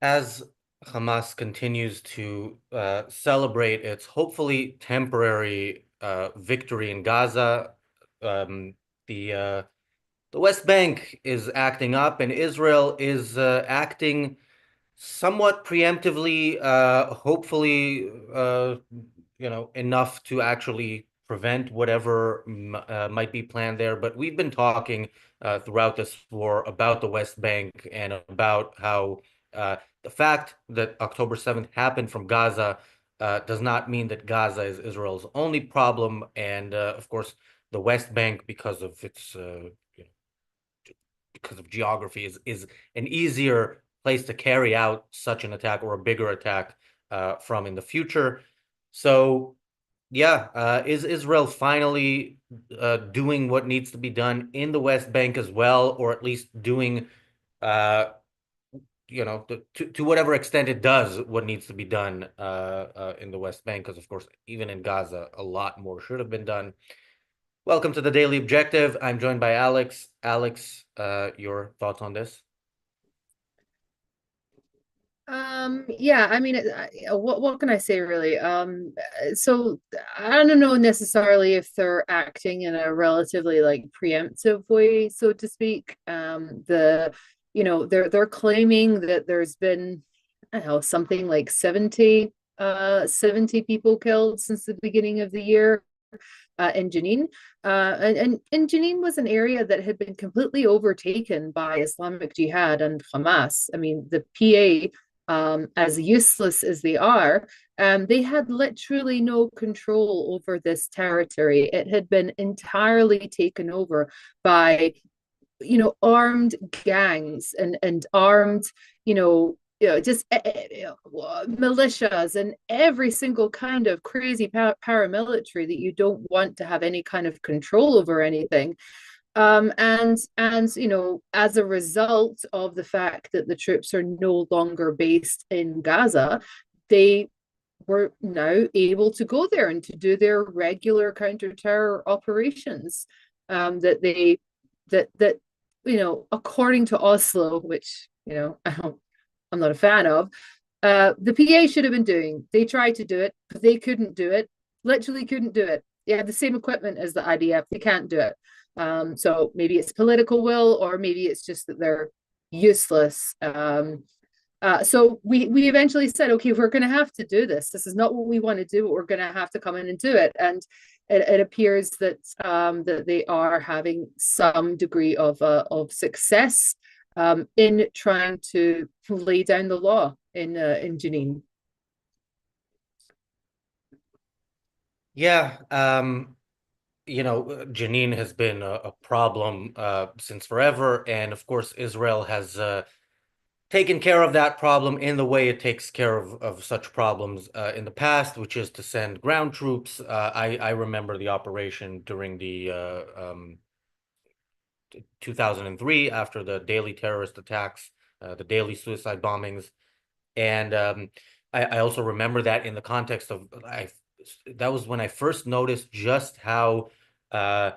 As Hamas continues to celebrate its hopefully temporary victory in Gaza, um, the uh, the West Bank is acting up, and Israel is acting somewhat preemptively, hopefully, enough to actually prevent whatever might be planned there. But we've been talking throughout this war about the West Bank and about how the fact that October 7th happened from Gaza does not mean that Gaza is Israel's only problem. And of course, the West Bank, because of its because of geography, is an easier place to carry out such an attack or a bigger attack from in the future. So, yeah, is Israel finally doing what needs to be done in the West Bank as well, or at least doing, uh, to whatever extent it does what needs to be done in the West Bank? Because, of course, even in Gaza, a lot more should have been done. Welcome to the Daily Objective. I'm joined by Alex. Alex, your thoughts on this? Yeah, I mean, what can I say really? So I don't know necessarily if they're acting in a relatively like preemptive way, so to speak. They're claiming that there's been, I don't know, something like 70 people killed since the beginning of the year in Jenin. And Jenin was an area that had been completely overtaken by Islamic Jihad and Hamas. I mean, the PA, as useless as they had literally no control over this territory. It had been entirely taken over by, armed gangs and armed, just militias and every single kind of crazy paramilitary that you don't want to have any kind of control over anything. And as a result of the fact that the troops are no longer based in Gaza, they were now able to go there and to do their regular counter-terror operations that they that according to Oslo, which I'm not a fan of, the PA should have been doing. They tried to do it, but they couldn't do it. Literally couldn't do it. They have the same equipment as the IDF. They can't do it. So maybe it's political will, or maybe it's just that they're useless. So we eventually said, okay, we're going to have to do this. This is not what we want to do, but we're going to have to come in and do it. And it appears that they are having some degree of success in trying to lay down the law in Jenin. Yeah, Jenin has been a problem since forever, and of course, Israel has taken care of that problem in the way it takes care of such problems in the past, which is to send ground troops. I remember the operation during the 2003 after the daily terrorist attacks, the daily suicide bombings. And I also remember that in the context of that was when I first noticed just how uh,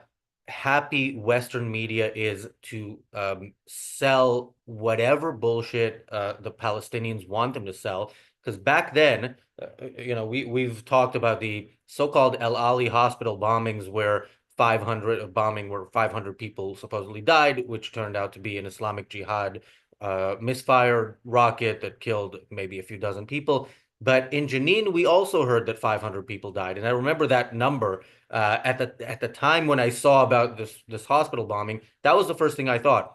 happy Western media is to sell whatever bullshit the Palestinians want them to sell. Because back then, we've talked about the so-called El Ali hospital bombings where 500 bombing where 500 people supposedly died, which turned out to be an Islamic Jihad misfire rocket that killed maybe a few dozen people. But in Jenin, we also heard that 500 people died, and I remember that number at the time when I saw about this hospital bombing. That was the first thing I thought.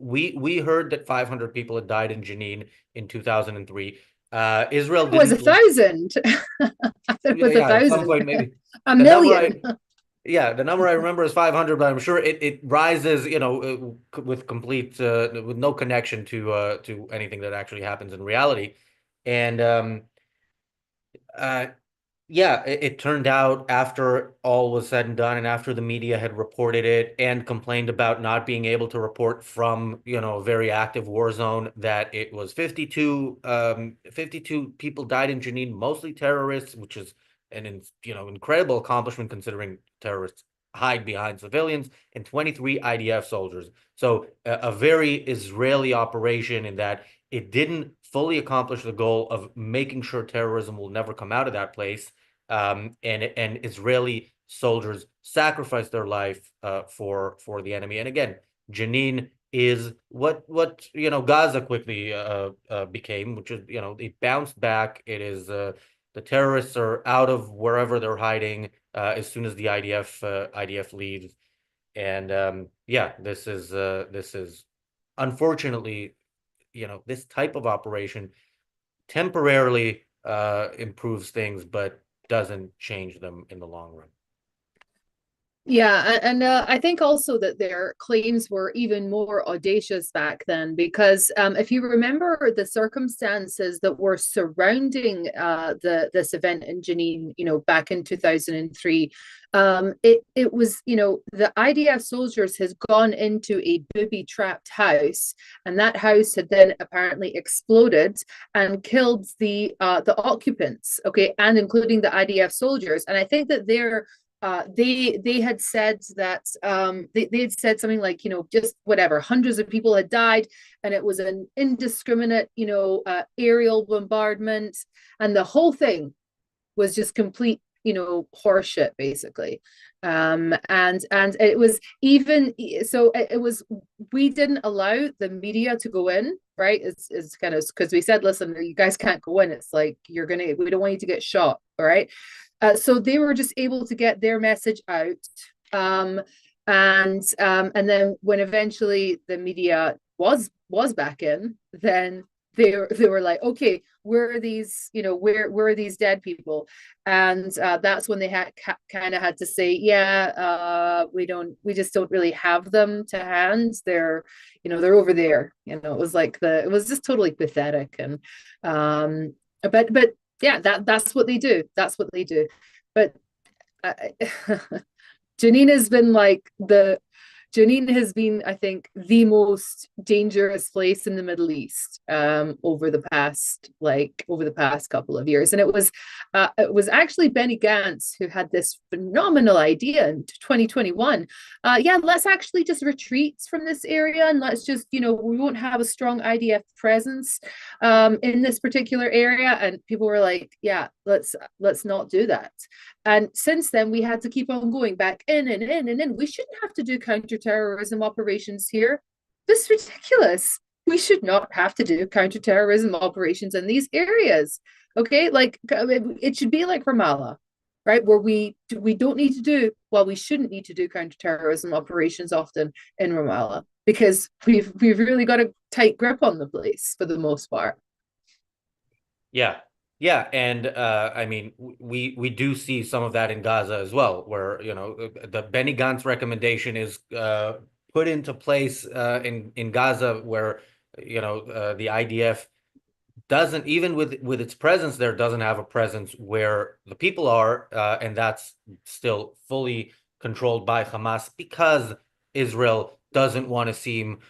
We heard that 500 people had died in Jenin in 2003. Israel It was a didn't. thousand. It was a Yeah, at some thousand, point maybe a the number million. I yeah, the number I remember is 500, but I'm sure it rises, with complete with no connection to anything that actually happens in reality. And uh yeah, it turned out after all was said and done and after the media had reported it and complained about not being able to report from, a very active war zone that it was 52 people died in Jenin, mostly terrorists, which is an incredible accomplishment considering terrorists hide behind civilians, and 23 IDF soldiers. So a very Israeli operation in that it didn't fully accomplish the goal of making sure terrorism will never come out of that place. And Israeli soldiers sacrificed their life for the enemy. And again, Jenin is what Gaza quickly became, which is it bounced back. It is the terrorists are out of wherever they're hiding as soon as the IDF leaves, and yeah, this is unfortunately this type of operation temporarily improves things, but doesn't change them in the long run. Yeah, and I think also that their claims were even more audacious back then because if you remember the circumstances that were surrounding this event in Jenin, back in 2003, it was the IDF soldiers has gone into a booby-trapped house, and that house had then apparently exploded and killed the occupants, okay, and including the IDF soldiers, and I think that they had said that they had said something like just whatever hundreds of people had died and it was an indiscriminate aerial bombardment, and the whole thing was just complete horseshit basically. And it was even so it was we didn't allow the media to go in, right? It's kind of because we said, listen, you guys can't go in, it's like we don't want you to get shot, all right? So they were just able to get their message out. And then when eventually the media was back in, then they were like, okay, where are these, where are these dead people? And that's when they kind of had to say, yeah, we just don't really have them to hand. They're over there. It was like it was just totally pathetic. And but yeah, that's what they do. That's what they do. But uh, Jenin has been Jenin has been, I think, the most dangerous place in the Middle East over the past couple of years. And it was actually Benny Gantz who had this phenomenal idea in 2021. Yeah, let's actually just retreat from this area and let's just, we won't have a strong IDF presence in this particular area. And people were like, yeah, let's not do that. And since then, we had to keep on going back in and in and in. We shouldn't have to do counterterrorism operations here. This is ridiculous. We should not have to do counterterrorism operations in these areas. Okay, like it should be like Ramallah, right? Where we don't need to do, well, we shouldn't need to do counterterrorism operations often in Ramallah because we've really got a tight grip on the place for the most part. Yeah. Yeah, and I mean, we do see some of that in Gaza as well, where the Benny Gantz recommendation is put into place in Gaza, where the IDF doesn't, even with its presence there, doesn't have a presence where the people are, and that's still fully controlled by Hamas because Israel doesn't want to seem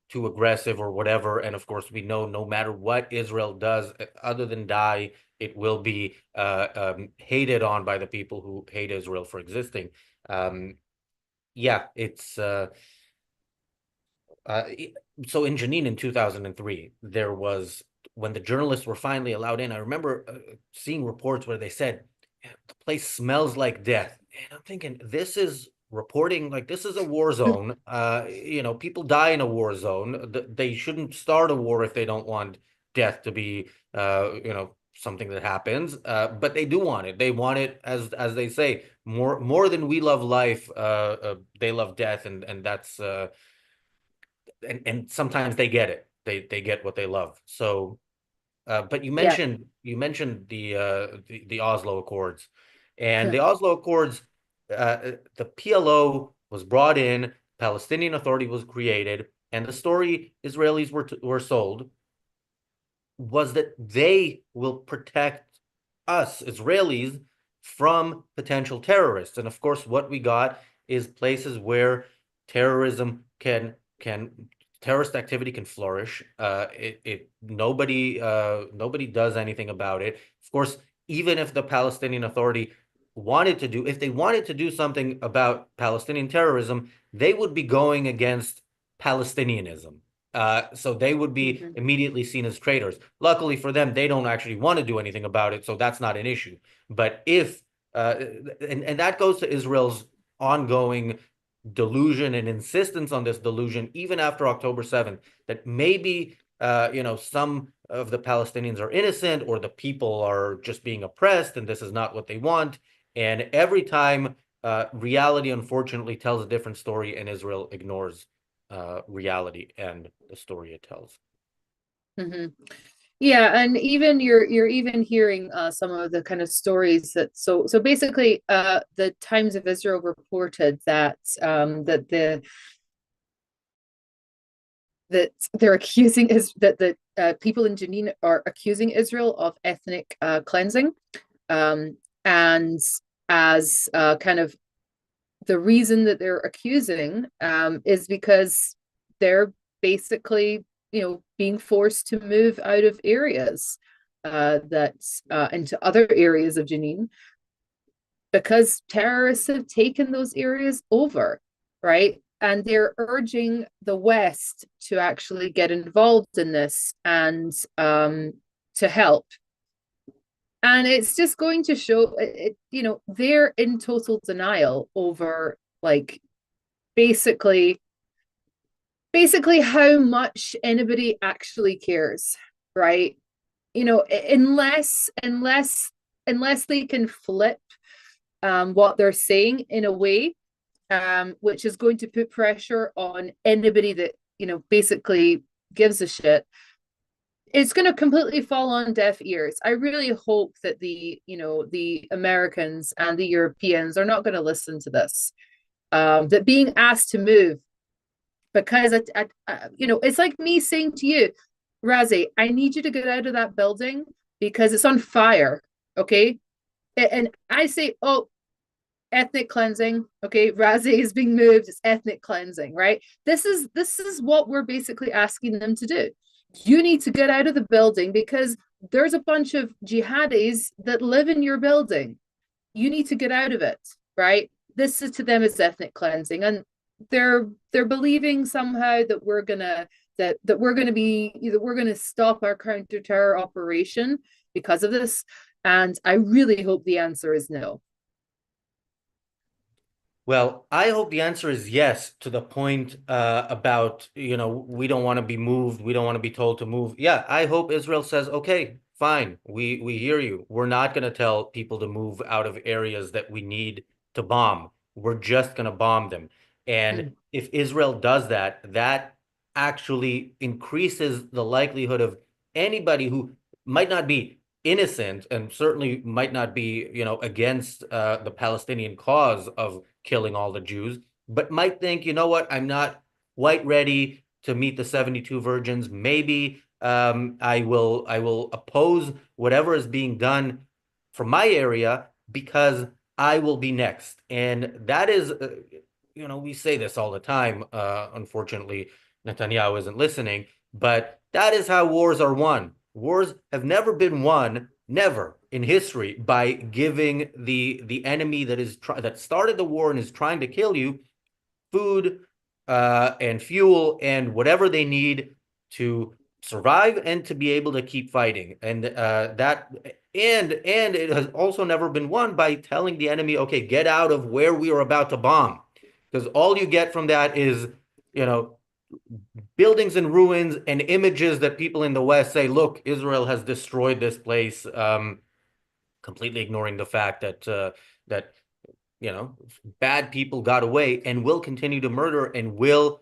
too aggressive or whatever. And of course, we know no matter what Israel does, other than die, it will be hated on by the people who hate Israel for existing. Yeah, it's so in Jenin in 2003, there was when the journalists were finally allowed in. I remember seeing reports where they said the place smells like death, and I'm thinking this is reporting like this is a war zone. People die in a war zone. They shouldn't start a war if they don't want death to be something that happens. But they do want it. They want it, as they say, more than we love life. They love death, and that's and sometimes they get it. They get what they love. So but you Yeah. mentioned the Oslo Accords, and the Oslo Accords, the PLO was brought in, Palestinian Authority was created, and the story Israelis were sold was that they will protect us Israelis from potential terrorists. And of course, what we got is places where terrorism can terrorist activity can flourish. Nobody does anything about it. Of course, even if the Palestinian Authority wanted to do, if they wanted to do something about Palestinian terrorism, they would be going against Palestinianism. So they would be Mhm. immediately seen as traitors. Luckily for them, they don't actually want to do anything about it, so that's not an issue. But if uh, and that goes to Israel's ongoing delusion and insistence on this delusion, even after October 7th, that maybe some of the Palestinians are innocent or the people are just being oppressed and this is not what they want. And every time reality, unfortunately, tells a different story, and Israel ignores reality and the story it tells. Mhm. Yeah, and even you're even hearing some of the kind of stories that so basically the Times of Israel reported that that they're accusing is that the people in Jenin are accusing Israel of ethnic cleansing, and as kind of the reason that they're accusing is because they're basically, being forced to move out of areas that into other areas of Jenin because terrorists have taken those areas over, right? And they're urging the West to actually get involved in this and to help. And it's just going to show it, they're in total denial over like basically basically how much anybody actually cares, right? Unless they can flip what they're saying in a way which is going to put pressure on anybody that basically gives a shit. It's going to completely fall on deaf ears. I really hope that the Americans and the Europeans are not going to listen to this. That being asked to move because it's like me saying to you, Razi, I need you to get out of that building because it's on fire. Okay. And I say, oh, ethnic cleansing. Okay. Razi is being moved. It's ethnic cleansing, right? This is what we're basically asking them to do. You need to get out of the building because there's a bunch of jihadis that live in your building. You need to get out of it, right? This is to them as ethnic cleansing. And they're believing somehow that we're gonna stop our counter-terror operation because of this. And I really hope the answer is no. Well, I hope the answer is yes to the point about, we don't want to be moved. We don't want to be told to move. Yeah, I hope Israel says, okay, fine. We hear you. We're not going to tell people to move out of areas that we need to bomb. We're just going to bomb them. And Mm. if Israel does that, that actually increases the likelihood of anybody who might not be innocent and certainly might not be, against the Palestinian cause of killing all the Jews, but might think, you know what, I'm not quite ready to meet the 72 virgins. Maybe I will oppose whatever is being done from my area because I will be next. And that is, we say this all the time. Unfortunately, Netanyahu isn't listening, but that is how wars are won. Wars have never been won, never in history, by giving the enemy that started the war and is trying to kill you food and fuel and whatever they need to survive and to be able to keep fighting. And it has also never been won by telling the enemy, okay, get out of where we are about to bomb, because all you get from that is, you know, buildings in ruins and images that people in the West say, look, Israel has destroyed this place, completely ignoring the fact that bad people got away and will continue to murder and will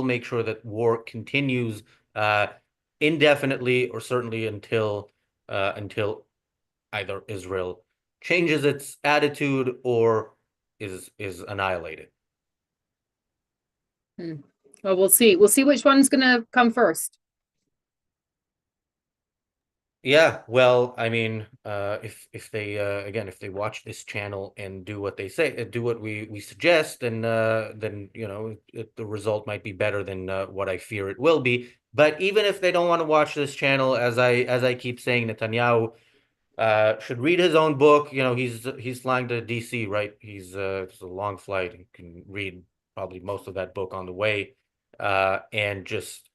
make sure that war continues uh, indefinitely or certainly until either Israel changes its attitude or is annihilated. Mm. Well, we'll see. We'll see which one's gonna come first. Yeah, well, I mean, if they again, if they watch this channel and do what they say, do what we suggest, then the result might be better than what I fear it will be. But even if they don't want to watch this channel, as I keep saying, Netanyahu Should read his own book. He's flying to DC, right? It's a long flight. You can read probably most of that book on the way, and just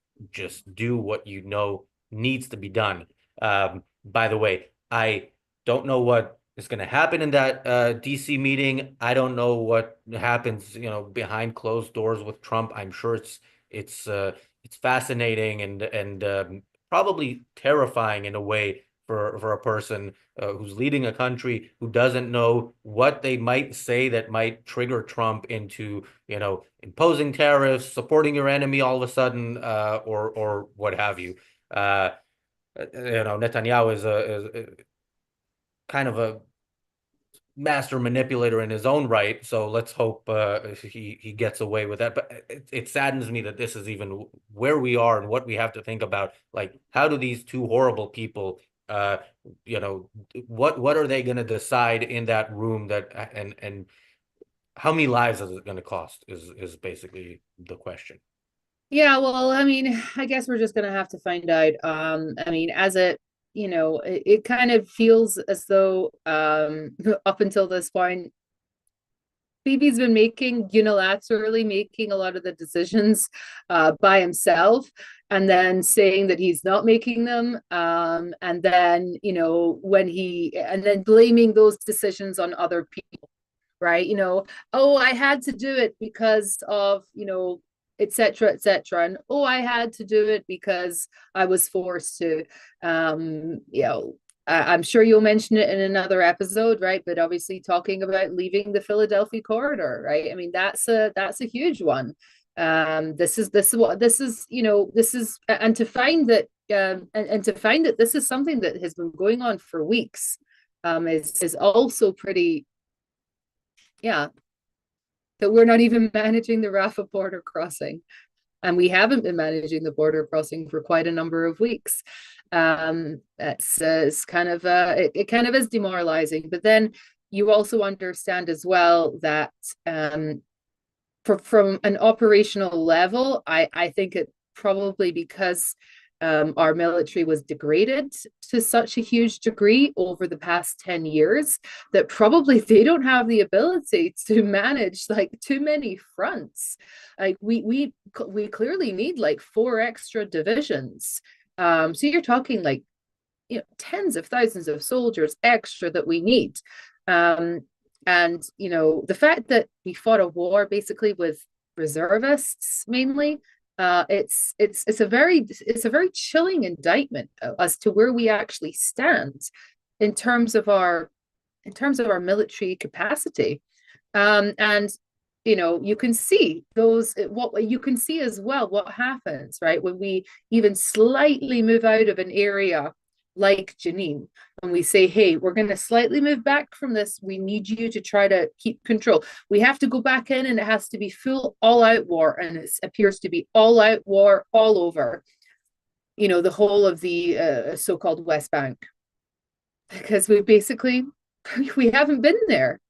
do what you know needs to be done. By the way, I don't know what is going to happen in that DC meeting. I don't know what happens, behind closed doors with Trump. I'm sure it's fascinating and probably terrifying in a way for a person who's leading a country who doesn't know what they might say that might trigger Trump into, imposing tariffs, supporting your enemy all of a sudden, or what have you. Uh, Netanyahu is kind of a master manipulator in his own right. So let's hope he gets away with that. But it saddens me that this is even where we are and what we have to think about. Like, how do these two horrible people, uh, you know, what are they going to decide in that room that and how many lives is it going to cost is basically the question. Yeah, well, I mean, I guess we're just gonna have to find out. I mean, it kind of feels as though up until this point, Bibi's been unilaterally making a lot of the decisions by himself, and then saying that he's not making them, and then and then blaming those decisions on other people, right? Oh, I had to do it because of, etc., etc., and oh, I had to do it because I was forced to. I'm sure you'll mention it in another episode, right? But obviously, talking about leaving the Philadelphia corridor, right? I mean, that's a huge one. This is, and to find that, and to find that this is something that has been going on for weeks, is also pretty, yeah, that we're not even managing the Rafah border crossing. And we haven't been managing the border crossing for quite a number of weeks. It's kind of it kind of is demoralizing. But then you also understand as well that from an operational level, I think it probably because our military was degraded to such a huge degree over the past 10 years that probably they don't have the ability to manage like too many fronts. Like we clearly need like 4 extra divisions. So you're talking like, tens of thousands of soldiers extra that we need. And the fact that we fought a war basically with reservists mainly, it's a very chilling indictment as to where we actually stand in terms of our military capacity. And you can see what you can see as well what happens, right, when we even slightly move out of an area like Jenin, and we say, hey, we're going to slightly move back from this. We need you to try to keep control. We have to go back in, and it has to be full all out war. And it appears to be all out war all over, the whole of the so-called West Bank, because we haven't been there.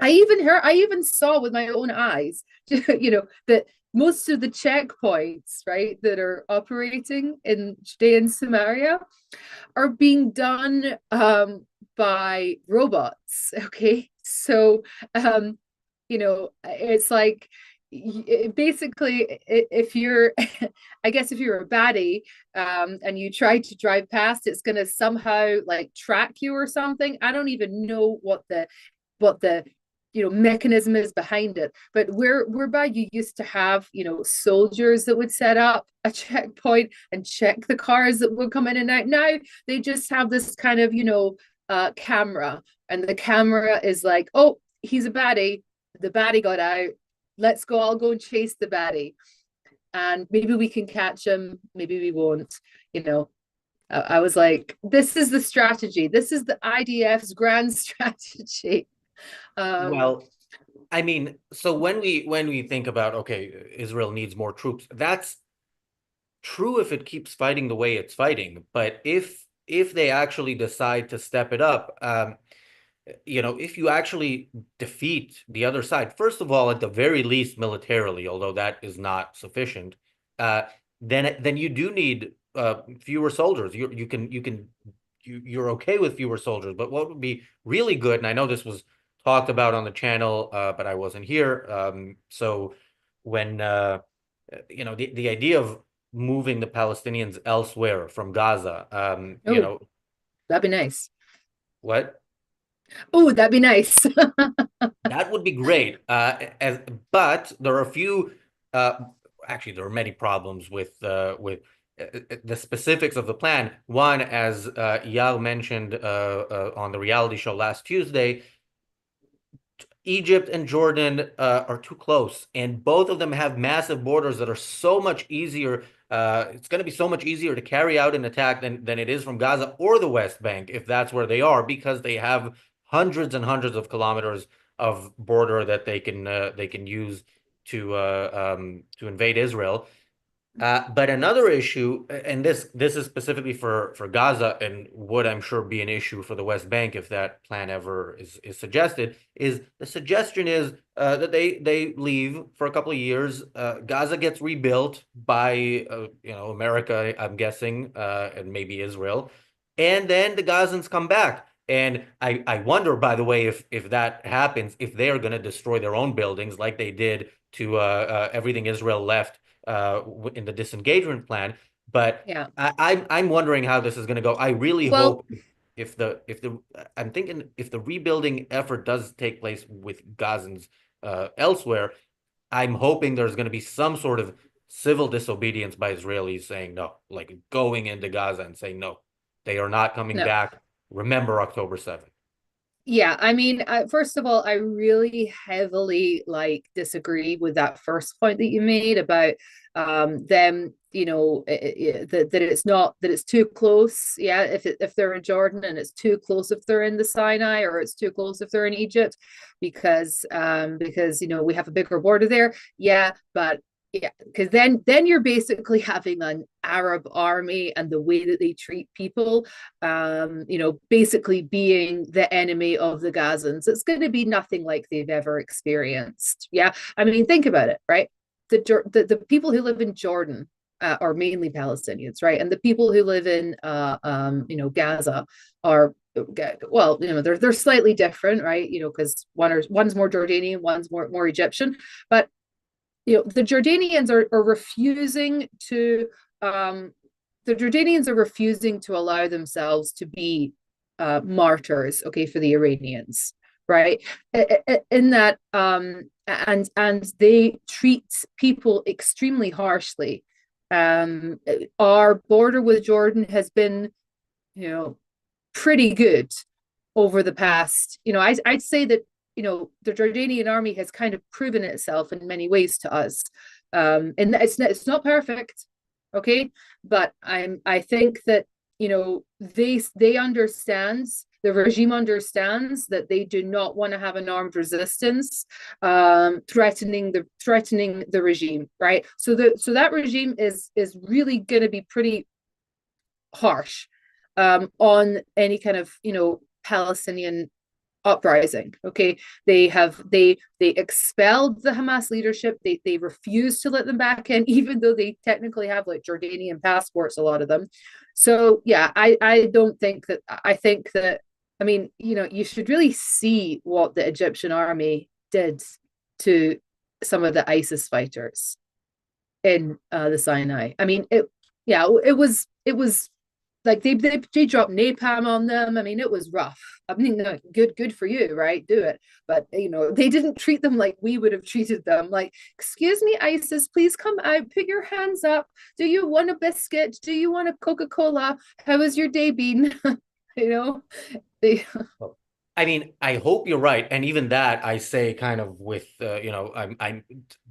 I even saw with my own eyes, that most of the checkpoints, right, that are operating in Judea and Samaria are being done by robots. Okay, so it's like basically if you're I guess if you're a baddie, and you try to drive past, it's going to somehow like track you or something. I don't even know what the mechanism is behind it, but whereby you used to have soldiers that would set up a checkpoint and check the cars that would come in and out. Now they just have this kind of camera, and the camera is like, oh, he's a baddie, the baddie got out, let's go, I'll go and chase the baddie, and maybe we can catch him, maybe we won't. I was like, this is the strategy, this is the IDF's grand strategy. um, Well, I mean, so when we think about, okay, Israel needs more troops, that's true if it keeps fighting the way it's fighting. But if they actually decide to step it up, if you actually defeat the other side, first of all, at the very least militarily, although that is not sufficient, then you do need fewer soldiers. You can you're okay with fewer soldiers. But what would be really good, and I know this was talked about on the channel, but I wasn't here. So when the idea of moving the Palestinians elsewhere from Gaza, Oh, that'd be nice. what? Oh, that'd be nice. That would be great. But there are a few. Uh, Actually, there are many problems the specifics of the plan. One, as Yao mentioned on the reality show last Tuesday, Egypt and Jordan are too close, and both of them have massive borders that are so much easier. It's going to be so much easier to carry out an attack than it is from Gaza or the West Bank, if that's where they are, because they have hundreds and hundreds of kilometers of border that they can use to invade Israel. But another issue, and this is specifically for Gaza, and would I'm sure be an issue for the West Bank if that plan ever is suggested, is the suggestion is that they leave for a couple of years. Gaza gets rebuilt by America, I'm guessing, and maybe Israel, and then the Gazans come back. And I wonder, by the way, if that happens, if they are going to destroy their own buildings like they did to everything Israel left in the disengagement plan. But Yeah. I'm wondering how this is going to go. I really Well, hope if the I'm thinking if the rebuilding effort does take place with Gazans elsewhere, I'm hoping there's going to be some sort of civil disobedience by Israelis saying no, like going into Gaza and saying no, they are not coming no. back. Remember October 7th. Yeah, I mean, first of all, I really heavily disagree with that first point that you made about them, that it's too close. Yeah, if they're in Jordan and it's too close if they're in the Sinai, or it's too close if they're in Egypt, because we have a bigger border there. Yeah, but yeah, because then you're basically having an Arab army, and the way that they treat people, basically being the enemy of the Gazans. It's going to be nothing like they've ever experienced. Yeah, I mean, think about it, right? The people who live in Jordan are mainly Palestinians, right? And the people who live in Gaza are, well, they're slightly different, right? Because one's more Jordanian, one's more Egyptian, but the Jordanians are refusing to allow themselves to be martyrs, okay, for the Iranians, right? In that, and they treat people extremely harshly. Our border with Jordan has been, pretty good over the past. I'd say that the Jordanian army has kind of proven itself in many ways to us, and it's not perfect, okay, but I think that they understand, the regime understands that they do not want to have an armed resistance threatening the regime, right? So that regime is really going to be pretty harsh on any kind of Palestinian uprising. Okay, they expelled the Hamas leadership. They refused to let them back in, even though they technically have Jordanian passports, a lot of them. So yeah, I don't think that. I think that, I mean, you should really see what the Egyptian army did to some of the ISIS fighters in the Sinai. I mean, it was like they dropped napalm on them. I mean, it was rough. I mean, good for you, right? Do it. But they didn't treat them like we would have treated them. Like, excuse me, ISIS, please come out, put your hands up. Do you want a biscuit? Do you want a Coca-Cola? How has your day been? you know, they I mean, I hope you're right, and even that I say kind of with I'm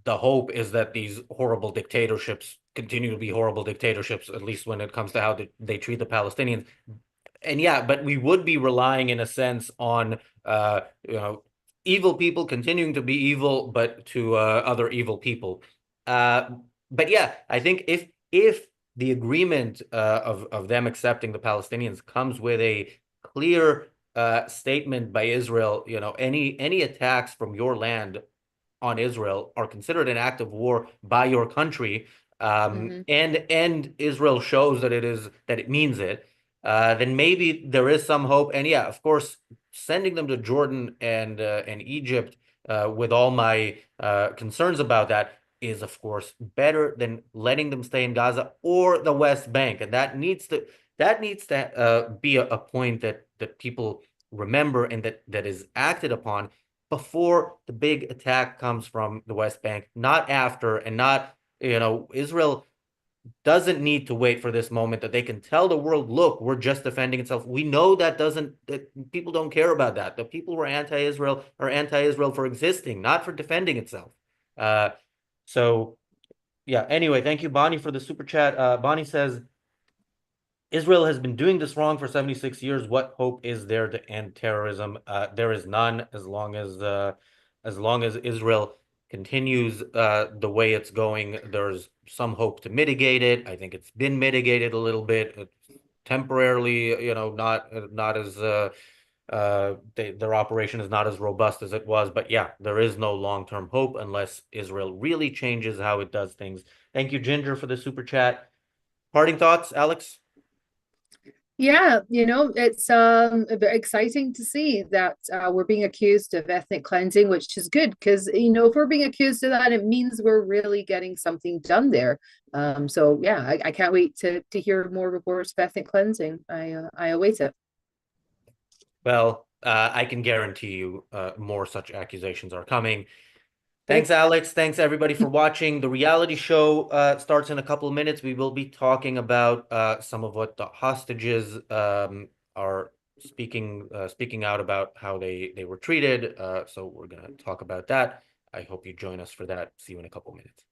the hope is that these horrible dictatorships continue to be horrible dictatorships, at least when it comes to how they treat the Palestinians. And yeah, but we would be relying in a sense on evil people continuing to be evil, but to other evil people. Uh, but yeah, I think if the agreement of them accepting the Palestinians comes with a clear statement by Israel, any attacks from your land on Israel are considered an act of war by your country, Mhm. and Israel shows that it means it. then maybe there is some hope. And yeah, of course, sending them to Jordan and Egypt, with all my concerns about that, is of course better than letting them stay in Gaza or the West Bank, and that needs to be a point that people remember, and that is acted upon before the big attack comes from the West Bank, not after, and not, Israel doesn't need to wait for this moment that they can tell the world, look, we're just defending itself. We know that people don't care about that. The people were anti-Israel or anti-Israel for existing, not for defending itself. Uh, so yeah, anyway, thank you, Bonnie, for the super chat. Bonnie says, Israel has been doing this wrong for 76 years. What hope is there to end terrorism? There is none, as long as Israel continues the way it's going. There's some hope to mitigate it. I think it's been mitigated a little bit, temporarily. Not as their operation is not as robust as it was. But yeah, there is no long-term hope unless Israel really changes how it does things. Thank you, Ginger, for the super chat. Parting thoughts, Alex? Yeah, it's very exciting to see that we're being accused of ethnic cleansing, which is good because if we're being accused of that, it means we're really getting something done there. So yeah, I can't wait to hear more reports of ethnic cleansing. I await it. Well, I can guarantee you more such accusations are coming. Thanks, Great. Alex. Thanks, everybody, for watching. The reality show starts in a couple of minutes. We will be talking about some of what the hostages are speaking out about how they were treated. So we're going to talk about that. I hope you join us for that. See you in a couple of minutes.